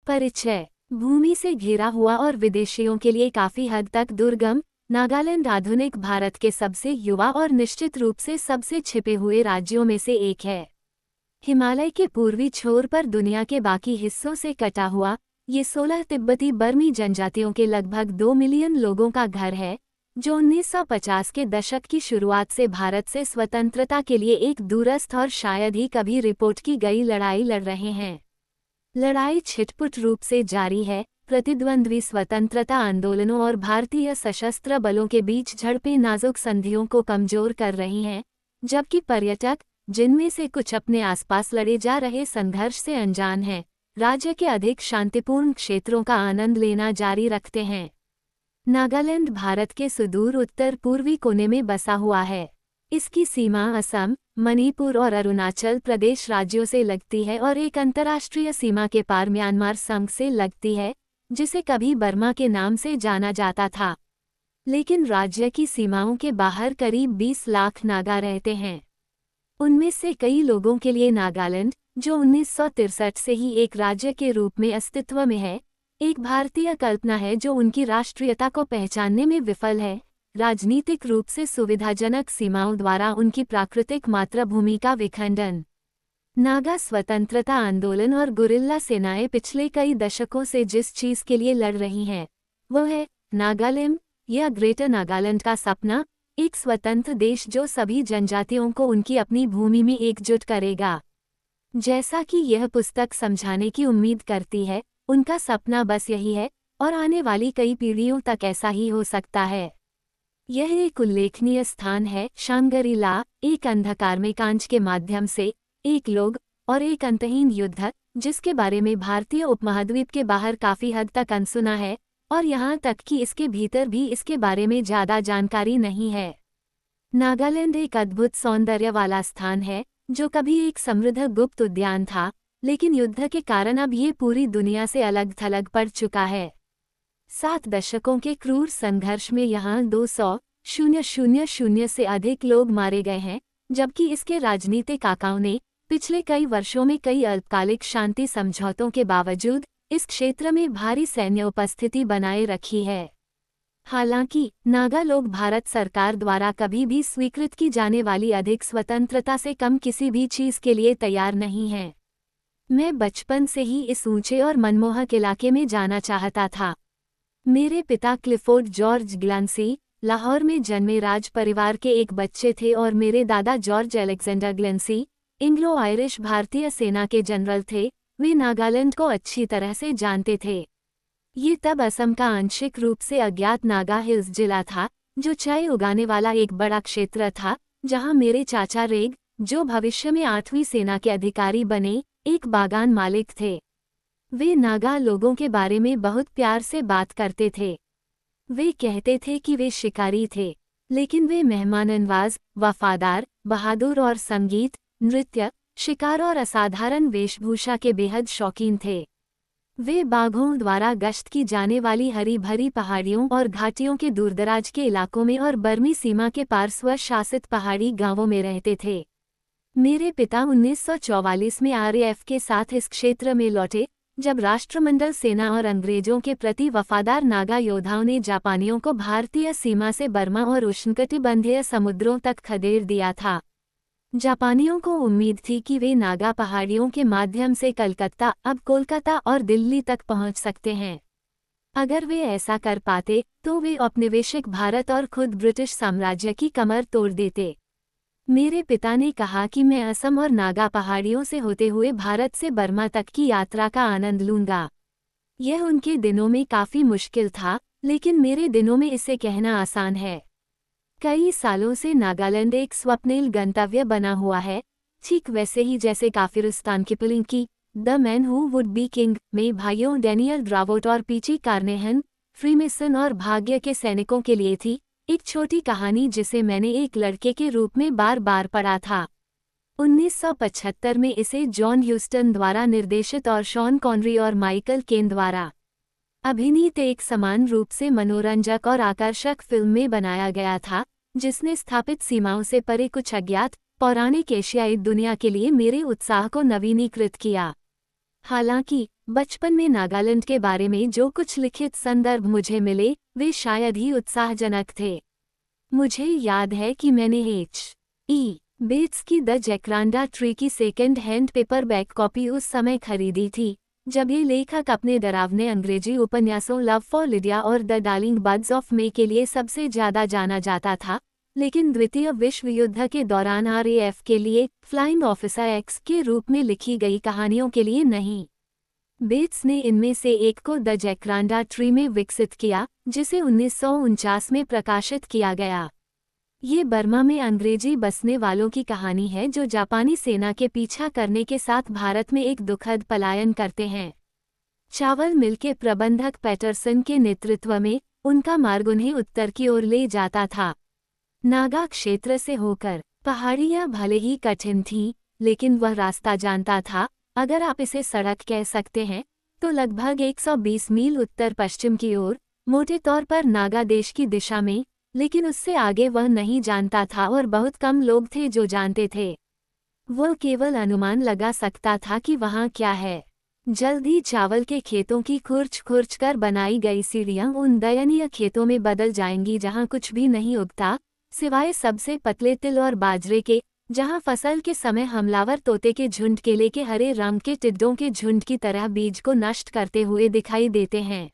परिचय। भूमि से घिरा हुआ और विदेशियों के लिए काफी हद तक दुर्गम, नागालैंड आधुनिक भारत के सबसे युवा और निश्चित रूप से सबसे छिपे हुए राज्यों में से एक है। हिमालय के पूर्वी छोर पर दुनिया के बाकी हिस्सों से कटा हुआ, ये 16 तिब्बती बर्मी जनजातियों के लगभग 2 मिलियन लोगों का घर है, जो 1950 के दशक की शुरुआत से भारत से स्वतंत्रता के लिए एक दूरस्थ और शायद ही कभी रिपोर्ट की गई लड़ाई लड़ रहे हैं। लड़ाई छिटपुट रूप से जारी है, प्रतिद्वंद्वी स्वतंत्रता आंदोलनों और भारतीय सशस्त्र बलों के बीच झड़पें नाजुक संधियों को कमजोर कर रही हैं, जबकि पर्यटक, जिनमें से कुछ अपने आसपास लड़े जा रहे संघर्ष से अनजान हैं, राज्य के अधिक शांतिपूर्ण क्षेत्रों का आनंद लेना जारी रखते हैं। नागालैंड भारत के सुदूर उत्तर पूर्वी कोने में बसा हुआ है। इसकी सीमा असम, मणिपुर और अरुणाचल प्रदेश राज्यों से लगती है और एक अंतर्राष्ट्रीय सीमा के पार म्यांमार संघ से लगती है, जिसे कभी बर्मा के नाम से जाना जाता था। लेकिन राज्य की सीमाओं के बाहर करीब 20 लाख नागा रहते हैं। उनमें से कई लोगों के लिए नागालैंड, जो 1963 से ही एक राज्य के रूप में अस्तित्व में है, एक भारतीय कल्पना है जो उनकी राष्ट्रीयता को पहचानने में विफल है। राजनीतिक रूप से सुविधाजनक सीमाओं द्वारा उनकी प्राकृतिक मातृभूमि का विखंडन। नागा स्वतंत्रता आंदोलन और गुरिल्ला सेनाएं पिछले कई दशकों से जिस चीज के लिए लड़ रही हैं, वो है नागालैंड या ग्रेटर नागालैंड का सपना, एक स्वतंत्र देश जो सभी जनजातियों को उनकी अपनी भूमि में एकजुट करेगा। जैसा कि यह पुस्तक समझाने की उम्मीद करती है, उनका सपना बस यही है, और आने वाली कई पीढ़ियों तक ऐसा ही हो सकता है। यह एक उल्लेखनीय स्थान है, शांगरी-ला, एक अंधकार में कांच के माध्यम से, एक लोग और एक अंतहीन युद्ध, जिसके बारे में भारतीय उपमहाद्वीप के बाहर काफी हद तक अनसुना है, और यहाँ तक कि इसके भीतर भी इसके बारे में ज्यादा जानकारी नहीं है। नागालैंड एक अद्भुत सौंदर्य वाला स्थान है, जो कभी एक समृद्ध गुप्त उद्यान था, लेकिन युद्ध के कारण अब ये पूरी दुनिया से अलग थलग पड़ चुका है। 7 दशकों के क्रूर संघर्ष में यहाँ 200,000 से अधिक लोग मारे गए हैं, जबकि इसके राजनीतिक आकाओं ने पिछले कई वर्षों में कई अल्पकालिक शांति समझौतों के बावजूद इस क्षेत्र में भारी सैन्य उपस्थिति बनाए रखी है। हालांकि नागा लोग भारत सरकार द्वारा कभी भी स्वीकृत की जाने वाली अधिक स्वतंत्रता से कम किसी भी चीज के लिए तैयार नहीं हैं। मैं बचपन से ही इस ऊंचे और मनमोहक इलाके में जाना चाहता था। मेरे पिता क्लिफोर्ड जॉर्ज ग्लेंसी लाहौर में जन्मे राज परिवार के एक बच्चे थे और मेरे दादा जॉर्ज अलेक्जेंडर ग्लेंसी एंग्लो आयरिश भारतीय सेना के जनरल थे। वे नागालैंड को अच्छी तरह से जानते थे। ये तब असम का आंशिक रूप से अज्ञात नागा हिल्स जिला था, जो चाय उगाने वाला एक बड़ा क्षेत्र था, जहां मेरे चाचा रेग, जो भविष्य में 8वीं सेना के अधिकारी बने, एक बागान मालिक थे। वे नागा लोगों के बारे में बहुत प्यार से बात करते थे। वे कहते थे कि वे शिकारी थे, लेकिन वे मेहमाननवाज, वफादार, बहादुर और संगीत, नृत्य, शिकार और असाधारण वेशभूषा के बेहद शौकीन थे। वे बाघों द्वारा गश्त की जाने वाली हरी भरी पहाड़ियों और घाटियों के दूरदराज के इलाकों में और बर्मी सीमा के पार स्व-शासित पहाड़ी गांवों में रहते थे। मेरे पिता 1944 में आरएएफ के साथ इस क्षेत्र में लौटे, जब राष्ट्रमंडल सेना और अंग्रेजों के प्रति वफादार नागा योद्धाओं ने जापानियों को भारतीय सीमा से बर्मा और उष्णकटिबंधीय समुद्रों तक खदेड़ दिया था। जापानियों को उम्मीद थी कि वे नागा पहाड़ियों के माध्यम से कलकत्ता, अब कोलकाता और दिल्ली तक पहुंच सकते हैं। अगर वे ऐसा कर पाते, तो वे औपनिवेशिक भारत और खुद ब्रिटिश साम्राज्य की कमर तोड़ देते। मेरे पिता ने कहा कि मैं असम और नागा पहाड़ियों से होते हुए भारत से बर्मा तक की यात्रा का आनंद लूंगा। यह उनके दिनों में काफी मुश्किल था, लेकिन मेरे दिनों में इसे कहना आसान है। कई सालों से नागालैंड एक स्वप्निल गंतव्य बना हुआ है, ठीक वैसे ही जैसे काफिरिस्तान की फिल्म की the man who would be king में भाइयों डैनियल ड्रावोट और पीची कार्नेहन, फ्रीमेसन और भाग्य के सैनिकों के लिए थी, एक छोटी कहानी जिसे मैंने एक लड़के के रूप में बार बार पढ़ा था। 1975 में इसे जॉन ह्यूस्टन द्वारा निर्देशित और शॉन कॉनरी और माइकल केन द्वारा अभिनीत एक समान रूप से मनोरंजक और आकर्षक फिल्म में बनाया गया था, जिसने स्थापित सीमाओं से परे कुछ अज्ञात, पौराणिक एशियाई दुनिया के लिए मेरे उत्साह को नवीनीकृत किया। हालांकि बचपन में नागालैंड के बारे में जो कुछ लिखित संदर्भ मुझे मिले वे शायद ही उत्साहजनक थे। मुझे याद है कि मैंने H.E. बेट्स की द जैकरांडा ट्री की सेकेंड हैंड पेपरबैक कॉपी उस समय खरीदी थी जब ये लेखक अपने डरावने अंग्रेजी उपन्यासों लव फॉर लिडिया और the darling buds of May के लिए सबसे ज्यादा जाना जाता था, लेकिन द्वितीय विश्व युद्ध के दौरान RAF के लिए फ्लाइंग ऑफिसर एक्स के रूप में लिखी गई कहानियों के लिए नहीं। बेट्स ने इनमें से एक को द जैकरांडा ट्री में विकसित किया, जिसे 1949 में प्रकाशित किया गया। ये बर्मा में अंग्रेजी बसने वालों की कहानी है जो जापानी सेना के पीछा करने के साथ भारत में एक दुखद पलायन करते हैं। चावल मिल के प्रबंधक पैटरसन के नेतृत्व में उनका मार्ग उन्हें उत्तर की ओर ले जाता था। नागा क्षेत्र से होकर पहाड़ियां भले ही कठिन थीं, लेकिन वह रास्ता जानता था, अगर आप इसे सड़क कह सकते हैं, तो लगभग 120 मील उत्तर पश्चिम की ओर, मोटे तौर पर नागा देश की दिशा में, लेकिन उससे आगे वह नहीं जानता था और बहुत कम लोग थे जो जानते थे। वह केवल अनुमान लगा सकता था कि वहाँ क्या है। जल्द ही चावल के खेतों की खुर्च कर बनाई गई सीढ़ियाँ उन दयनीय खेतों में बदल जाएंगी जहाँ कुछ भी नहीं उगता, सिवाय सबसे पतले तिल और बाजरे के, जहाँ फसल के समय हमलावर तोते के झुंड केले के हरे रंग के टिड्डों के झुंड की तरह बीज को नष्ट करते हुए दिखाई देते हैं।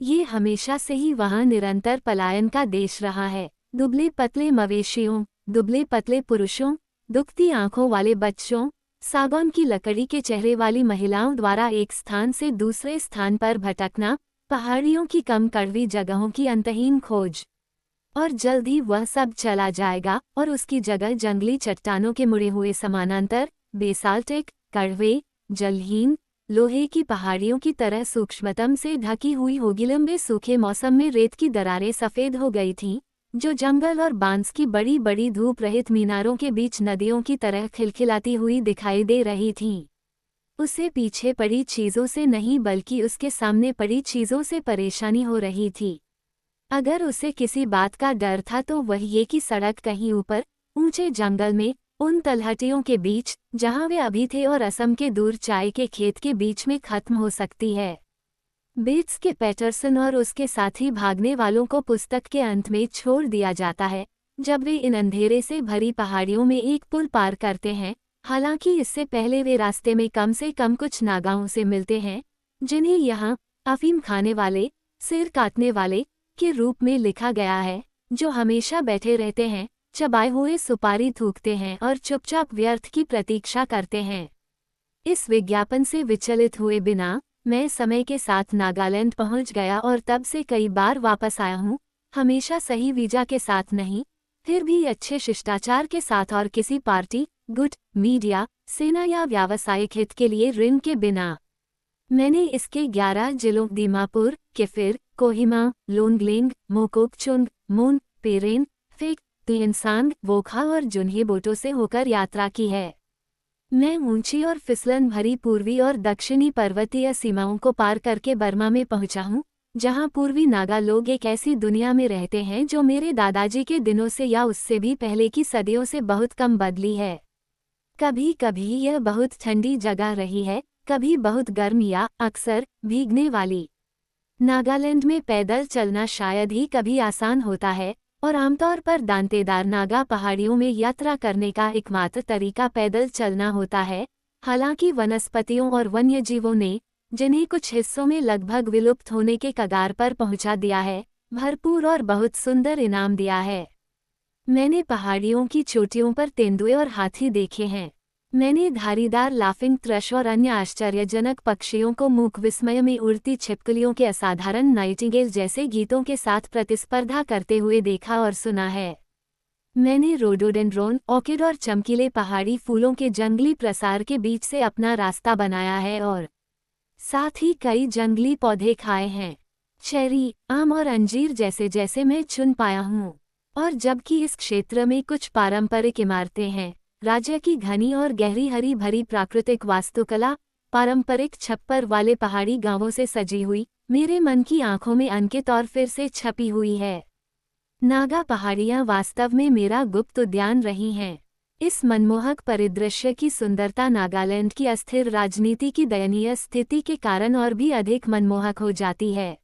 ये हमेशा से ही वहाँ निरंतर पलायन का देश रहा है। दुबले पतले मवेशियों, दुबले पतले पुरुषों, दुखती आंखों वाले बच्चों, सागौन की लकड़ी के चेहरे वाली महिलाओं द्वारा एक स्थान से दूसरे स्थान पर भटकना, पहाड़ियों की कम कड़वी जगहों की अंतहीन खोज। और जल्द ही वह सब चला जाएगा और उसकी जगह जंगली चट्टानों के मुड़े हुए समानांतर, बेसाल्टिक, कड़वे, जलहीन, लोहे की पहाड़ियों की तरह सूक्ष्मतम से ढकी हुई होगी। लंबे सूखे मौसम में रेत की दरारें सफ़ेद हो गई थीं, जो जंगल और बांस की बड़ी बड़ी धूप रहित मीनारों के बीच नदियों की तरह खिलखिलाती हुई दिखाई दे रही थीं। उसे पीछे पड़ी चीज़ों से नहीं बल्कि उसके सामने पड़ी चीज़ों से परेशानी हो रही थी। अगर उसे किसी बात का डर था तो वह ये कि सड़क कहीं ऊपर, ऊंचे जंगल में, उन तलहटियों के बीच, जहां वे अभी थे और असम के दूर चाय के खेत के बीच में खत्म हो सकती है। बेट्स के पैटरसन और उसके साथी भागने वालों को पुस्तक के अंत में छोड़ दिया जाता है, जब वे इन अंधेरे से भरी पहाड़ियों में एक पुल पार करते हैं। हालांकि इससे पहले वे रास्ते में से कम कुछ नागाओं से मिलते हैं, जिन्हें यहाँ अफीम खाने वाले, सिर काटने वाले के रूप में लिखा गया है, जो हमेशा बैठे रहते हैं, चबाए हुए सुपारी थूकते हैं और चुपचाप व्यर्थ की प्रतीक्षा करते हैं। इस विज्ञापन से विचलित हुए बिना मैं समय के साथ नागालैंड पहुंच गया और तब से कई बार वापस आया हूं, हमेशा सही वीजा के साथ नहीं, फिर भी अच्छे शिष्टाचार के साथ और किसी पार्टी, गुट, मीडिया, सेना या व्यावसायिक हित के लिए ऋण के बिना। मैंने इसके 11 जिलों दीमापुर, किफिर, कोहिमा, लोंगलेंग, मोकोकचुंग, मून, पेरेन, फेक, तुयनसांग, वोखा और जुन्हेबोटो से होकर यात्रा की है। मैं ऊंची और फिसलन भरी पूर्वी और दक्षिणी पर्वतीय सीमाओं को पार करके बर्मा में पहुंचा हूं, जहां पूर्वी नागा लोग एक ऐसी दुनिया में रहते हैं जो मेरे दादाजी के दिनों से या उससे भी पहले की सदियों से बहुत कम बदली है। कभी कभी यह बहुत ठंडी जगह रही है, कभी बहुत गर्म या अक्सर भीगने वाली। नागालैंड में पैदल चलना शायद ही कभी आसान होता है, और आमतौर पर दांतेदार नागा पहाड़ियों में यात्रा करने का एकमात्र तरीका पैदल चलना होता है। हालांकि वनस्पतियों और वन्यजीवों ने, जिन्हें कुछ हिस्सों में लगभग विलुप्त होने के कगार पर पहुंचा दिया है, भरपूर और बहुत सुंदर इनाम दिया है। मैंने पहाड़ियों की चोटियों पर तेंदुए और हाथी देखे हैं। मैंने धारीदार लाफिंग थ्रश और अन्य आश्चर्यजनक पक्षियों को मूक विस्मय में उड़ती छिपकलियों के असाधारण नाइटिंगेल जैसे गीतों के साथ प्रतिस्पर्धा करते हुए देखा और सुना है। मैंने रोडोडेंड्रोन, ऑर्किड और चमकीले पहाड़ी फूलों के जंगली प्रसार के बीच से अपना रास्ता बनाया है और साथ ही कई जंगली पौधे खाए हैं, चेरी, आम और अंजीर जैसे मैं चुन पाया हूँ। और जबकि इस क्षेत्र में कुछ पारंपरिक इमारतें हैं, राज्य की घनी और गहरी हरी भरी प्राकृतिक वास्तुकला, पारंपरिक छप्पर वाले पहाड़ी गांवों से सजी हुई, मेरे मन की आंखों में अनके तौर फिर से छपी हुई है। नागा पहाड़ियां वास्तव में मेरा गुप्त उद्यान रही हैं। इस मनमोहक परिदृश्य की सुंदरता नागालैंड की अस्थिर राजनीति की दयनीय स्थिति के कारण और भी अधिक मनमोहक हो जाती है।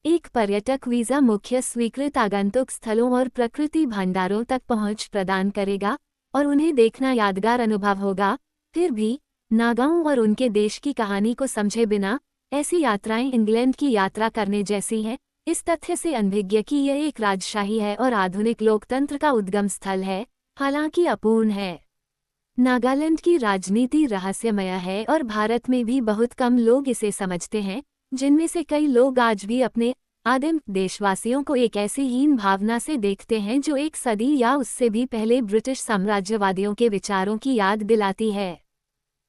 एक पर्यटक वीज़ा मुख्य स्वीकृत आगंतुक स्थलों और प्रकृति भंडारों तक पहुंच प्रदान करेगा और उन्हें देखना यादगार अनुभव होगा। फिर भी नागाओं और उनके देश की कहानी को समझे बिना ऐसी यात्राएं इंग्लैंड की यात्रा करने जैसी हैं, इस तथ्य से अनभिज्ञ कि यह एक राजशाही है और आधुनिक लोकतंत्र का उद्गम स्थल है, हालांकि अपूर्ण है। नागालैंड की राजनीति रहस्यमय है और भारत में भी बहुत कम लोग इसे समझते हैं, जिनमें से कई लोग आज भी अपने आदिम देशवासियों को एक ऐसी हीन भावना से देखते हैं जो एक सदी या उससे भी पहले ब्रिटिश साम्राज्यवादियों के विचारों की याद दिलाती है।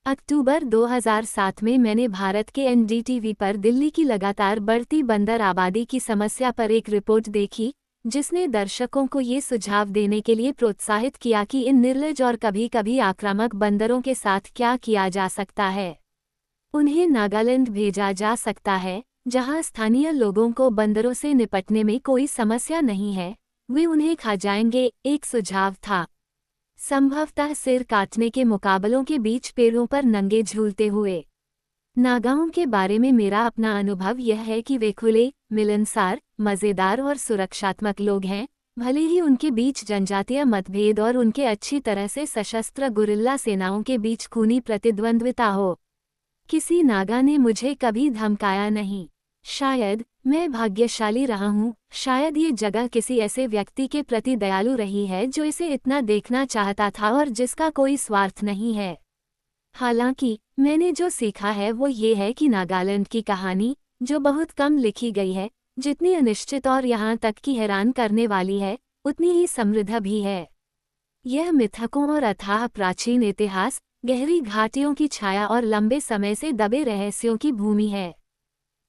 अक्टूबर 2007 में मैंने भारत के एनडीटीवी पर दिल्ली की लगातार बढ़ती बंदर आबादी की समस्या पर एक रिपोर्ट देखी, जिसने दर्शकों को ये सुझाव देने के लिए प्रोत्साहित किया कि इन निर्लज और कभी कभी आक्रामक बंदरों के साथ क्या किया जा सकता है। उन्हें नागालैंड भेजा जा सकता है, जहां स्थानीय लोगों को बंदरों से निपटने में कोई समस्या नहीं है, वे उन्हें खा जाएंगे, एक सुझाव था। संभवतः सिर काटने के मुकाबलों के बीच पेड़ों पर नंगे झूलते हुए। नागाओं के बारे में मेरा अपना अनुभव यह है कि वे खुले, मिलनसार, मज़ेदार और सुरक्षात्मक लोग हैं, भले ही उनके बीच जनजातीय मतभेद और उनके अच्छी तरह से सशस्त्र गुरिल्ला सेनाओं के बीच खूनी प्रतिद्वंद्विता हो। किसी नागा ने मुझे कभी धमकाया नहीं। शायद मैं भाग्यशाली रहा हूँ, शायद ये जगह किसी ऐसे व्यक्ति के प्रति दयालु रही है जो इसे इतना देखना चाहता था और जिसका कोई स्वार्थ नहीं है। हालांकि मैंने जो सीखा है वो ये है कि नागालैंड की कहानी, जो बहुत कम लिखी गई है, जितनी अनिश्चित और यहाँ तक कि हैरान करने वाली है, उतनी ही समृद्ध भी है। यह मिथकों और अथाह प्राचीन इतिहास, गहरी घाटियों की छाया और लंबे समय से दबे रहस्यों की भूमि है।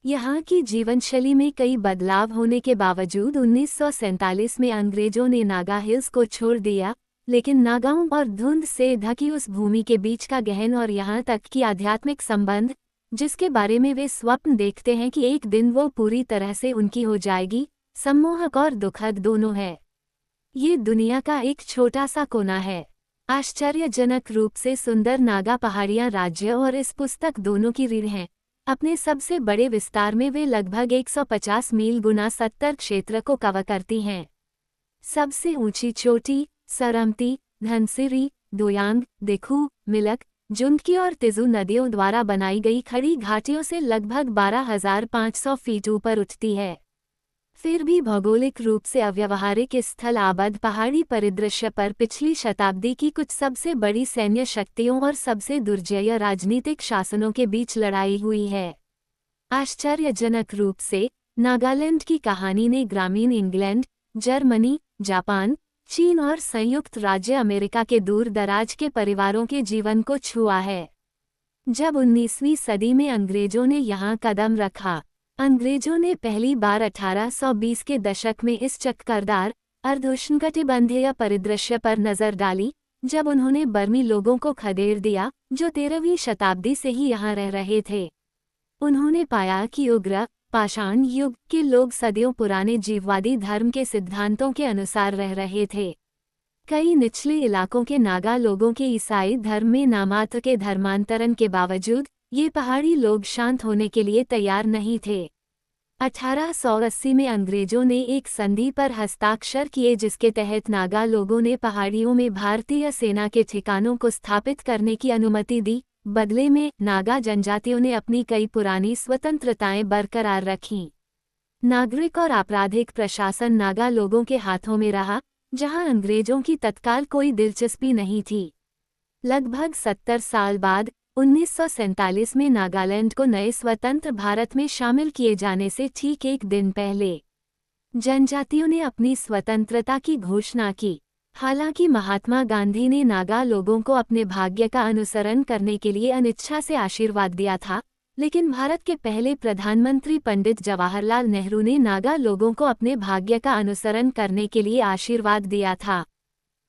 यहाँ की जीवनशैली में कई बदलाव होने के बावजूद 1947 में अंग्रेजों ने नागा हिल्स को छोड़ दिया, लेकिन नागाओं और धुंध से ढकी उस भूमि के बीच का गहन और यहाँ तक कि आध्यात्मिक संबंध, जिसके बारे में वे स्वप्न देखते हैं कि एक दिन वो पूरी तरह से उनकी हो जाएगी, सम्मोहक और दुखद दोनों है। ये दुनिया का एक छोटा सा कोना है। आश्चर्यजनक रूप से सुंदर नागा पहाड़ियाँ राज्य और इस पुस्तक दोनों की रीढ़ हैं। अपने सबसे बड़े विस्तार में वे लगभग 150 मील गुना 70 क्षेत्र को कवर करती हैं। सबसे ऊंची चोटी सरमती, धनसिरी, दोयांग, देखू, मिलक, जुंदकी और तिजू नदियों द्वारा बनाई गई खड़ी घाटियों से लगभग 12,500 फीट ऊपर उठती है। फिर भी भौगोलिक रूप से अव्यावहारिक स्थल आबद पहाड़ी परिदृश्य पर पिछली शताब्दी की कुछ सबसे बड़ी सैन्य शक्तियों और सबसे दुर्जय राजनीतिक शासनों के बीच लड़ाई हुई है। आश्चर्यजनक रूप से नागालैंड की कहानी ने ग्रामीण इंग्लैंड, जर्मनी, जापान, चीन और संयुक्त राज्य अमेरिका के दूर दराज के परिवारों के जीवन को छुआ है। जब 19वीं सदी में अंग्रेजों ने यहाँ कदम रखा, अंग्रेजों ने पहली बार 1820 के दशक में इस चक्करदार अर्धउष्णकटिबंधीय परिदृश्य पर नजर डाली, जब उन्होंने बर्मी लोगों को खदेड़ दिया जो 13वीं शताब्दी से ही यहाँ रह रहे थे। उन्होंने पाया कि उग्र पाषाण युग के लोग सदियों पुराने जीववादी धर्म के सिद्धांतों के अनुसार रह रहे थे। कई निचले इलाकों के नागा लोगों के ईसाई धर्म में नामात्र के धर्मांतरण के बावजूद ये पहाड़ी लोग शांत होने के लिए तैयार नहीं थे। 1880 में अंग्रेजों ने एक संधि पर हस्ताक्षर किए जिसके तहत नागा लोगों ने पहाड़ियों में भारतीय सेना के ठिकानों को स्थापित करने की अनुमति दी। बदले में नागा जनजातियों ने अपनी कई पुरानी स्वतंत्रताएं बरकरार रखीं। नागरिक और आपराधिक प्रशासन नागा लोगों के हाथों में रहा, जहां अंग्रेजों की तत्काल कोई दिलचस्पी नहीं थी। लगभग 70 साल बाद 1947 में नागालैंड को नए स्वतंत्र भारत में शामिल किए जाने से ठीक एक दिन पहले जनजातियों ने अपनी स्वतंत्रता की घोषणा की। हालांकि महात्मा गांधी ने नागा लोगों को अपने भाग्य का अनुसरण करने के लिए अनिच्छा से आशीर्वाद दिया था, लेकिन भारत के पहले प्रधानमंत्री पंडित जवाहरलाल नेहरू ने नागा लोगों को अपने भाग्य का अनुसरण करने के लिए आशीर्वाद दिया था।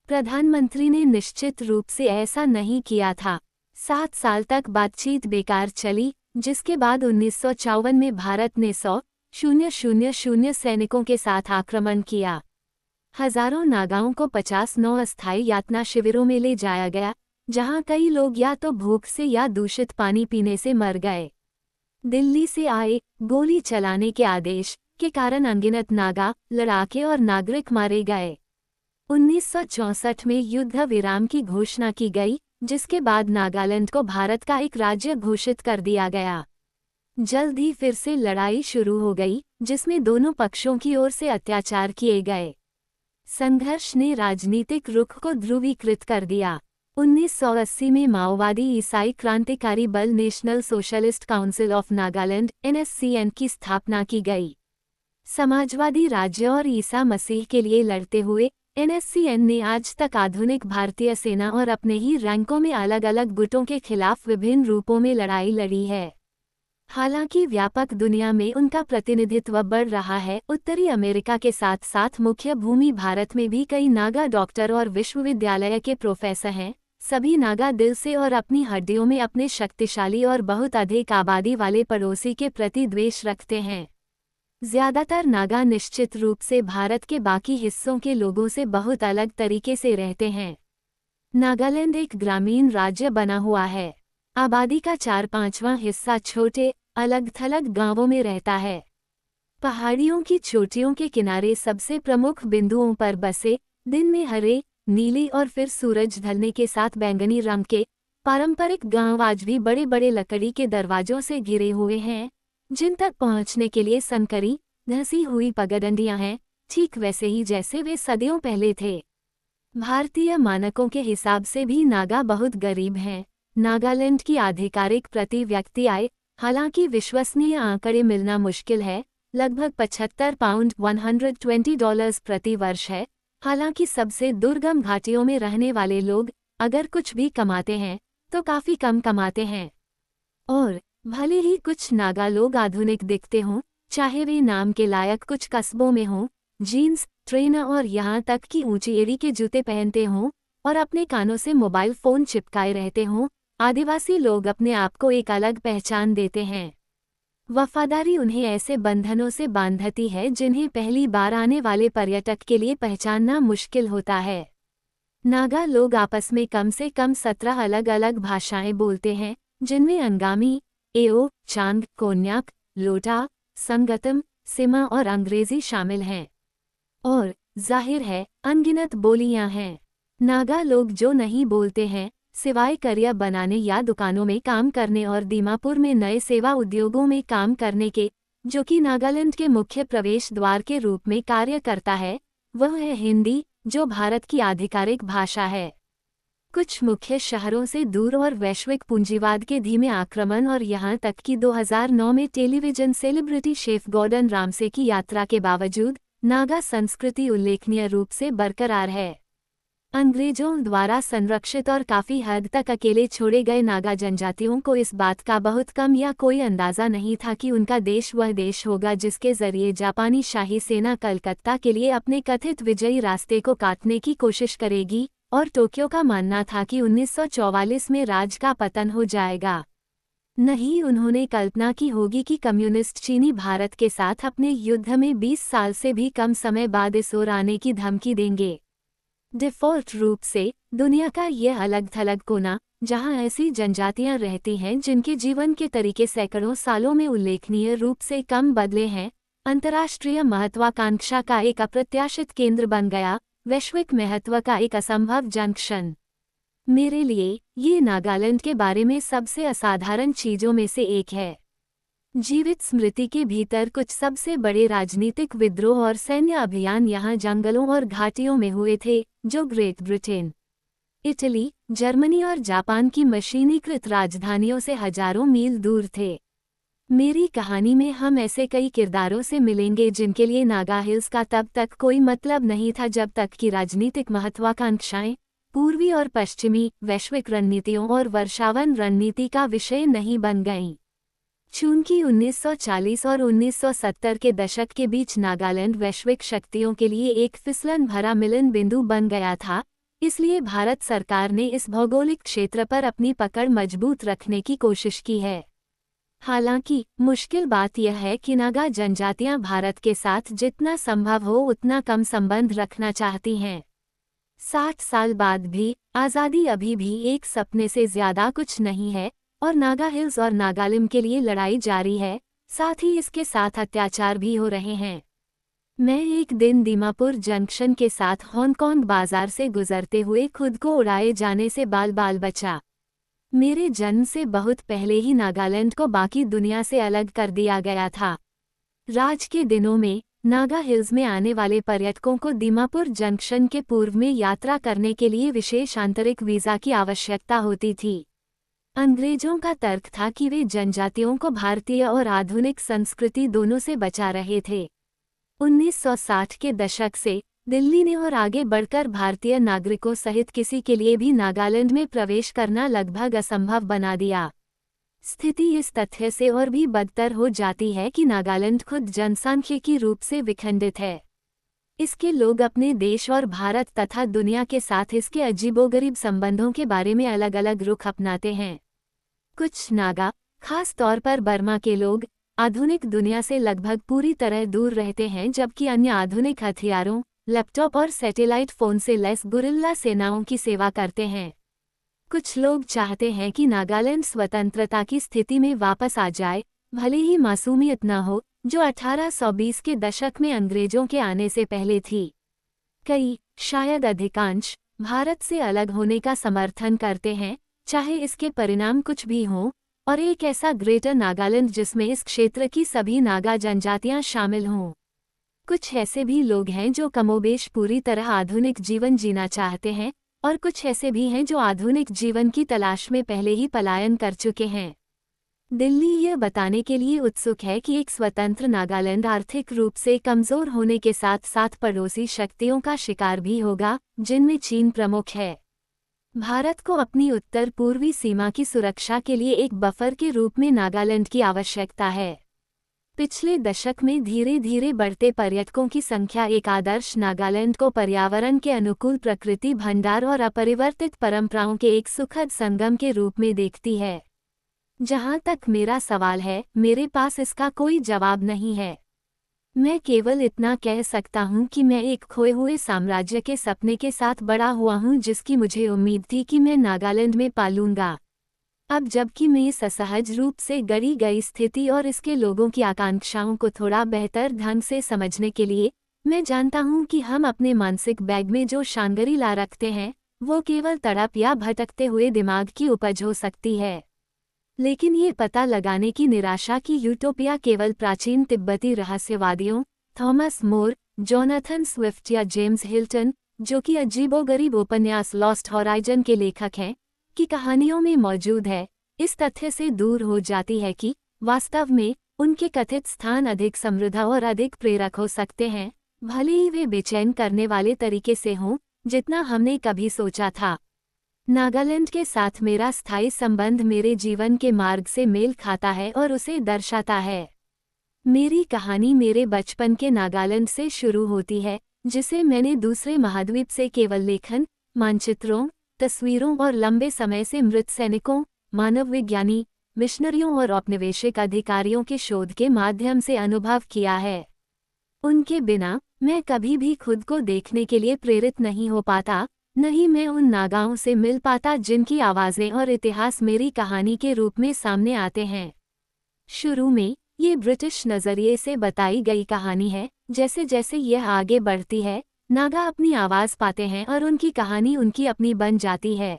प्रधानमंत्री ने निश्चित रूप से ऐसा नहीं किया था। 7 साल तक बातचीत बेकार चली, जिसके बाद 1954 में भारत ने 100,000 सैनिकों के साथ आक्रमण किया। हजारों नागाओं को 59 अस्थायी यातना शिविरों में ले जाया गया, जहां कई लोग या तो भूख से या दूषित पानी पीने से मर गए। दिल्ली से आए गोली चलाने के आदेश के कारण अनगिनत नागा, लड़ाके और नागरिक मारे गए। 1964 में युद्ध विराम की घोषणा की गई, जिसके बाद नागालैंड को भारत का एक राज्य घोषित कर दिया गया। जल्द ही फिर से लड़ाई शुरू हो गई, जिसमें दोनों पक्षों की ओर से अत्याचार किए गए। संघर्ष ने राजनीतिक रुख को ध्रुवीकृत कर दिया। 1980 में माओवादी ईसाई क्रांतिकारी बल national socialist council of Nagaland (NSCN) की स्थापना की गई। समाजवादी राज्य और ईसा मसीह के लिए लड़ते हुए NSCN ने आज तक आधुनिक भारतीय सेना और अपने ही रैंकों में अलग अलग गुटों के खिलाफ विभिन्न रूपों में लड़ाई लड़ी है। हालांकि व्यापक दुनिया में उनका प्रतिनिधित्व बढ़ रहा है। उत्तरी अमेरिका के साथ साथ मुख्य भूमि भारत में भी कई नागा डॉक्टर और विश्वविद्यालय के प्रोफेसर हैं। सभी नागा दिल से और अपनी हड्डियों में अपने शक्तिशाली और बहुत अधिक आबादी वाले पड़ोसी के प्रति द्वेष रखते हैं। ज्यादातर नागा निश्चित रूप से भारत के बाकी हिस्सों के लोगों से बहुत अलग तरीके से रहते हैं। नागालैंड एक ग्रामीण राज्य बना हुआ है। आबादी का 4/5वां हिस्सा छोटे अलग थलग गांवों में रहता है। पहाड़ियों की चोटियों के किनारे सबसे प्रमुख बिंदुओं पर बसे, दिन में हरे, नीली और फिर सूरज ढलने के साथ बैंगनी रंग के पारंपरिक गांव आज भी बड़े बड़े लकड़ी के दरवाजों से घिरे हुए हैं, जिन तक पहुंचने के लिए संकरी धंसी हुई पगडंडियां हैं, ठीक वैसे ही जैसे वे सदियों पहले थे। भारतीय मानकों के हिसाब से भी नागा बहुत गरीब हैं। नागालैंड की आधिकारिक प्रति व्यक्ति आय, हालांकि विश्वसनीय आंकड़े मिलना मुश्किल है, लगभग 75 पाउंड $120 प्रति वर्ष है। हालांकि सबसे दुर्गम घाटियों में रहने वाले लोग अगर कुछ भी कमाते हैं तो काफी कम कमाते हैं। और भले ही कुछ नागा लोग आधुनिक दिखते हों, चाहे वे नाम के लायक कुछ कस्बों में हों, जीन्स, ट्रेनर और यहाँ तक कि ऊंची एड़ी के जूते पहनते हों और अपने कानों से मोबाइल फोन चिपकाए रहते हों, आदिवासी लोग अपने आप को एक अलग पहचान देते हैं। वफादारी उन्हें ऐसे बंधनों से बांधती है जिन्हें पहली बार आने वाले पर्यटक के लिए पहचानना मुश्किल होता है। नागा लोग आपस में कम से कम 17 अलग अलग भाषाएं बोलते हैं, जिनमें अंगामी, एओ, चांग, कोन्याक, लोटा, संगतम, सिमा और अंग्रेजी शामिल हैं। और जाहिर है अनगिनत बोलियां हैं। नागा लोग जो नहीं बोलते हैं, सिवाय करिया बनाने या दुकानों में काम करने और दीमापुर में नए सेवा उद्योगों में काम करने के, जो कि नागालैंड के मुख्य प्रवेश द्वार के रूप में कार्य करता है, वह है हिंदी, जो भारत की आधिकारिक भाषा है। कुछ मुख्य शहरों से दूर और वैश्विक पूंजीवाद के धीमे आक्रमण और यहाँ तक कि 2009 में television celebrity chef Gordon Ramsay की यात्रा के बावजूद नागा संस्कृति उल्लेखनीय रूप से बरकरार है। अंग्रेजों द्वारा संरक्षित और काफी हद तक अकेले छोड़े गए नागा जनजातियों को इस बात का बहुत कम या कोई अंदाजा नहीं था कि उनका देश वह देश होगा जिसके जरिए जापानी शाही सेना कलकत्ता के लिए अपने कथित विजयी रास्ते को काटने की कोशिश करेगी, और टोक्यो का मानना था कि 1944 में राज का पतन हो जाएगा। नहीं, उन्होंने कल्पना की होगी कि कम्युनिस्ट चीनी भारत के साथ अपने युद्ध में 20 साल से भी कम समय बाद इस ओर आने की धमकी देंगे। डिफ़ॉल्ट रूप से दुनिया का यह अलग थलग कोना, जहां ऐसी जनजातियां रहती हैं जिनके जीवन के तरीके सैकड़ों सालों में उल्लेखनीय रूप से कम बदले हैं, अंतर्राष्ट्रीय महत्वाकांक्षा का एक अप्रत्याशित केंद्र बन गया, वैश्विक महत्व का एक असंभव जंक्शन। मेरे लिए ये नागालैंड के बारे में सबसे असाधारण चीजों में से एक है। जीवित स्मृति के भीतर कुछ सबसे बड़े राजनीतिक विद्रोह और सैन्य अभियान यहाँ जंगलों और घाटियों में हुए थे, जो ग्रेट ब्रिटेन, इटली, जर्मनी और जापान की मशीनीकृत राजधानियों से हजारों मील दूर थे। मेरी कहानी में हम ऐसे कई किरदारों से मिलेंगे जिनके लिए नागा हिल्स का तब तक कोई मतलब नहीं था जब तक कि राजनीतिक महत्वाकांक्षाएं पूर्वी और पश्चिमी वैश्विक रणनीतियों और वर्षावन रणनीति का विषय नहीं बन गईं। चूंकि 1940 और 1970 के दशक के बीच नागालैंड वैश्विक शक्तियों के लिए एक फिसलन भरा मिलन बिंदु बन गया था, इसलिए भारत सरकार ने इस भौगोलिक क्षेत्र पर अपनी पकड़ मजबूत रखने की कोशिश की है। हालांकि मुश्किल बात यह है कि नागा जनजातियां भारत के साथ जितना संभव हो उतना कम संबंध रखना चाहती हैं। 60 साल बाद भी आज़ादी अभी भी एक सपने से ज्यादा कुछ नहीं है और नागा हिल्स और नागालिम के लिए लड़ाई जारी है, साथ ही इसके साथ अत्याचार भी हो रहे हैं। मैं एक दिन दीमापुर जंक्शन के साथ हांगकांग बाजार से गुजरते हुए खुद को उड़ाए जाने से बाल बाल बचा। मेरे जन्म से बहुत पहले ही नागालैंड को बाकी दुनिया से अलग कर दिया गया था। राज के दिनों में नागा हिल्स में आने वाले पर्यटकों को दीमापुर जंक्शन के पूर्व में यात्रा करने के लिए विशेष आंतरिक वीज़ा की आवश्यकता होती थी। अंग्रेजों का तर्क था कि वे जनजातियों को भारतीय और आधुनिक संस्कृति दोनों से बचा रहे थे। 1960 के दशक से दिल्ली ने और आगे बढ़कर भारतीय नागरिकों सहित किसी के लिए भी नागालैंड में प्रवेश करना लगभग असंभव बना दिया। स्थिति इस तथ्य से और भी बदतर हो जाती है कि नागालैंड खुद जनसांख्यिकी रूप से विखंडित है। इसके लोग अपने देश और भारत तथा दुनिया के साथ इसके अजीबोगरीब संबंधों के बारे में अलग अलग रुख अपनाते हैं। कुछ नागा, खास तौर पर बर्मा के लोग, आधुनिक दुनिया से लगभग पूरी तरह दूर रहते हैं, जबकि अन्य आधुनिक हथियारों, लैपटॉप और सैटेलाइट फ़ोन से लैस गुरिल्ला सेनाओं की सेवा करते हैं। कुछ लोग चाहते हैं कि नागालैंड स्वतंत्रता की स्थिति में वापस आ जाए, भले ही मासूमियत न हो जो 1820 के दशक में अंग्रेजों के आने से पहले थी। कई, शायद अधिकांश, भारत से अलग होने का समर्थन करते हैं, चाहे इसके परिणाम कुछ भी हों, और एक ऐसा ग्रेटर नागालैंड जिसमें इस क्षेत्र की सभी नागा जनजातियां शामिल हों। कुछ ऐसे भी लोग हैं जो कमोबेश पूरी तरह आधुनिक जीवन जीना चाहते हैं, और कुछ ऐसे भी हैं जो आधुनिक जीवन की तलाश में पहले ही पलायन कर चुके हैं। दिल्ली यह बताने के लिए उत्सुक है कि एक स्वतंत्र नागालैंड आर्थिक रूप से कमजोर होने के साथ साथ पड़ोसी शक्तियों का शिकार भी होगा, जिनमें चीन प्रमुख है। भारत को अपनी उत्तर पूर्वी सीमा की सुरक्षा के लिए एक बफर के रूप में नागालैंड की आवश्यकता है। पिछले दशक में धीरे धीरे बढ़ते पर्यटकों की संख्या एक आदर्श नागालैंड को पर्यावरण के अनुकूल प्रकृति भंडार और अपरिवर्तित परंपराओं के एक सुखद संगम के रूप में देखती है। जहां तक मेरा सवाल है, मेरे पास इसका कोई जवाब नहीं है। मैं केवल इतना कह सकता हूं कि मैं एक खोए हुए साम्राज्य के सपने के साथ बड़ा हुआ हूं, जिसकी मुझे उम्मीद थी कि मैं नागालैंड में पालूंगा। अब जबकि मैं इस असहज रूप से गढ़ी गई स्थिति और इसके लोगों की आकांक्षाओं को थोड़ा बेहतर ढंग से समझने के लिए, मैं जानता हूं कि हम अपने मानसिक बैग में जो शानगरी ला रखते हैं, वो केवल तड़प या भटकते हुए दिमाग की उपज हो सकती है। लेकिन ये पता लगाने की निराशा की यूटोपिया केवल प्राचीन तिब्बती रहस्यवादियों, थॉमस मोर, जोनाथन स्विफ्ट या जेम्स हिल्टन, जो कि अजीबोगरीब उपन्यास लॉस्ट हॉराइजन के लेखक हैं, की कहानियों में मौजूद है, इस तथ्य से दूर हो जाती है कि वास्तव में उनके कथित स्थान अधिक समृद्ध और अधिक प्रेरक हो सकते हैं, भले ही वे बेचैन करने वाले तरीके से हों, जितना हमने कभी सोचा था। नागालैंड के साथ मेरा स्थायी संबंध मेरे जीवन के मार्ग से मेल खाता है और उसे दर्शाता है। मेरी कहानी मेरे बचपन के नागालैंड से शुरू होती है, जिसे मैंने दूसरे महाद्वीप से केवल लेखन, मानचित्रों, तस्वीरों और लंबे समय से मृत सैनिकों, मानव विज्ञानी, मिशनरियों और औपनिवेशिक अधिकारियों के शोध के माध्यम से अनुभव किया है। उनके बिना मैं कभी भी खुद को देखने के लिए प्रेरित नहीं हो पाता, न ही मैं उन नागाओं से मिल पाता जिनकी आवाज़ें और इतिहास मेरी कहानी के रूप में सामने आते हैं। शुरू में ये ब्रिटिश नज़रिए से बताई गई कहानी है। जैसे जैसे यह आगे बढ़ती है, नागा अपनी आवाज़ पाते हैं और उनकी कहानी उनकी अपनी बन जाती है।